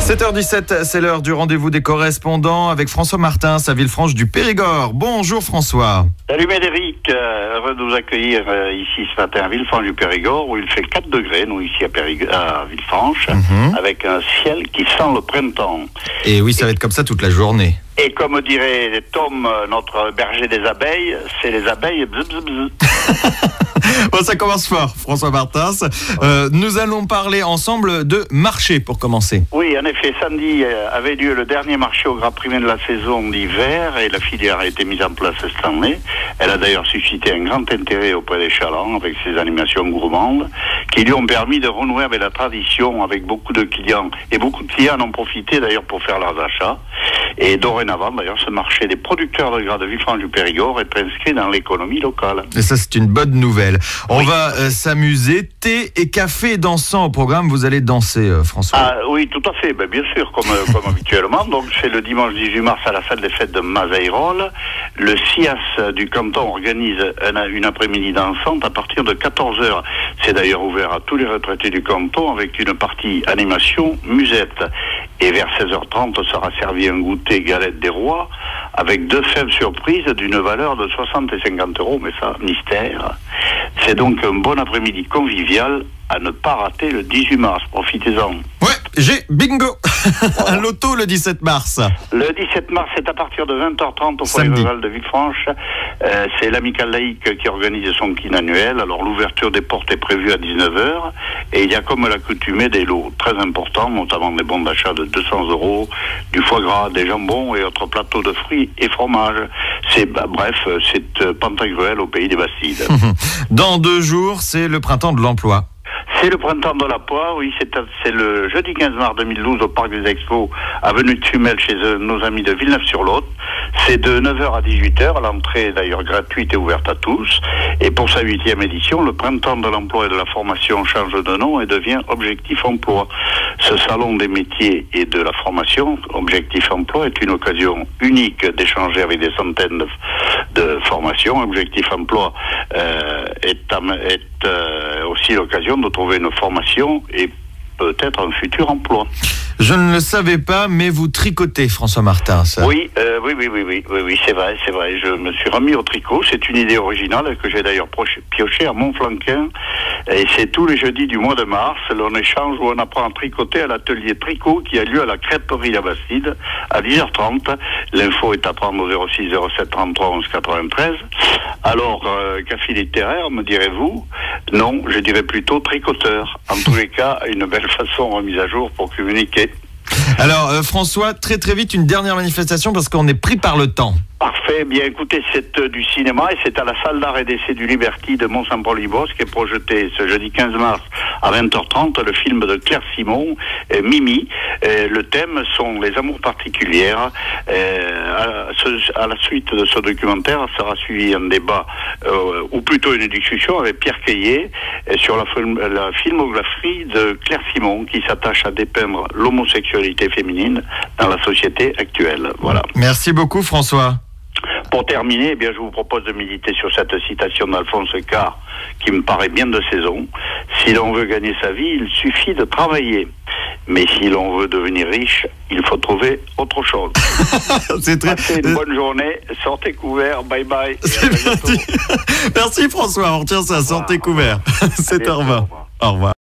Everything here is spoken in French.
7h17, c'est l'heure du rendez-vous des correspondants avec François Martin, à Villefranche du Périgord. Bonjour François. Salut Médéric, heureux de vous accueillir ici ce matin à Villefranche du Périgord où il fait 4 degrés, nous ici à Villefranche, avec un ciel qui sent le printemps. Et oui, ça va être comme ça toute la journée. Et comme dirait Tom, notre berger des abeilles, c'est les abeilles bzz bzz bzz. Bon, ça commence fort, François Martin. Nous allons parler ensemble de marché pour commencer. Oui, en effet, samedi avait lieu le dernier marché au gras primé de la saison d'hiver et la filière a été mise en place cette année. Elle a d'ailleurs suscité un grand intérêt auprès des chalands avec ses animations gourmandes qui lui ont permis de renouer avec la tradition avec beaucoup de clients. Et beaucoup de clients en ont profité d'ailleurs pour faire leurs achats. Et dorénavant, d'ailleurs, ce marché des producteurs de gras de Villefranche du Périgord est inscrit dans l'économie locale. Et ça, c'est une bonne nouvelle. On va s'amuser. Thé et café dansant au programme. Vous allez danser, François. Ah oui, tout à fait. Ben, bien sûr, comme habituellement. Donc, c'est le dimanche 18 mars à la salle des fêtes de Mazaïrol. Le CIAS du canton organise une après-midi dansante à partir de 14h. C'est d'ailleurs ouvert à tous les retraités du canton avec une partie animation musette. Et vers 16h30 sera servi un goûter galette des rois avec 2 fèves surprises d'une valeur de 60 et 50 euros, mais ça, mystère. C'est donc un bon après-midi convivial à ne pas rater le 18 mars. Profitez-en. Ouais, j'ai bingo. Un loto le 17 mars. Le 17 mars, c'est à partir de 20h30 au foyer rural de Villefranche. C'est l'Amicale laïque qui organise son kin annuel. Alors l'ouverture des portes est prévue à 19h. Et il y a comme l'accoutumée des lots très importants, notamment des bons d'achat de 200 euros, du foie gras, des jambons et autres plateaux de fruits et fromages. C'est Pantagruel au pays des Bastides. Dans 2 jours, c'est le printemps de l'emploi. C'est le printemps de l'emploi, oui, c'est le jeudi 15 mars 2012 au Parc des Expos, avenue de Tumel, chez nos amis de Villeneuve-sur-Lot. C'est de 9h à 18h, l'entrée est d'ailleurs gratuite et ouverte à tous. Et pour sa 8e édition, le printemps de l'emploi et de la formation change de nom et devient Objectif Emploi. Ce salon des métiers et de la formation, Objectif Emploi, est une occasion unique d'échanger avec des centaines de formations. Objectif Emploi est aussi l'occasion de trouver une formation et peut-être un futur emploi. Je ne le savais pas, mais vous tricotez, François Martin. Ça. Oui, c'est vrai. Je me suis remis au tricot. C'est une idée originale que j'ai d'ailleurs piochée à Montflanquin. Et c'est tous les jeudis du mois de mars. L'on échange où on apprend à tricoter à l'atelier tricot qui a lieu à la crêperie La Bastide à 10h30. L'info est à prendre au 06 07 33 11 93. Alors, café littéraire, me direz-vous? Non, je dirais plutôt tricoteur. En tous les cas, une belle façon remise à jour pour communiquer. Alors, François, très vite, une dernière manifestation parce qu'on est pris par le temps. Parfait. Bien écoutez, c'est du cinéma et c'est à la salle d'art et d'essai du Liberty de Mont-Saint-Paul-Libos qui est projeté ce jeudi 15 mars à 20h30 le film de Claire Simon, Mimi. Le thème sont les amours particulières. À la suite de ce documentaire sera suivi un débat ou plutôt une discussion avec Pierre Caillet sur la filmographie de Claire Simon qui s'attache à dépeindre l'homosexualité féminine dans la société actuelle. Voilà. Merci beaucoup, François. Pour terminer, eh bien, je vous propose de méditer sur cette citation d'Alphonse Carr qui me paraît bien de saison. Si l'on veut gagner sa vie, il suffit de travailler. Mais si l'on veut devenir riche, il faut trouver autre chose. C'est très... Passez une bonne journée, sortez couverts, bye bye. C'est parti. Merci François, on retient ça, sortez couverts. 7h20. Au revoir.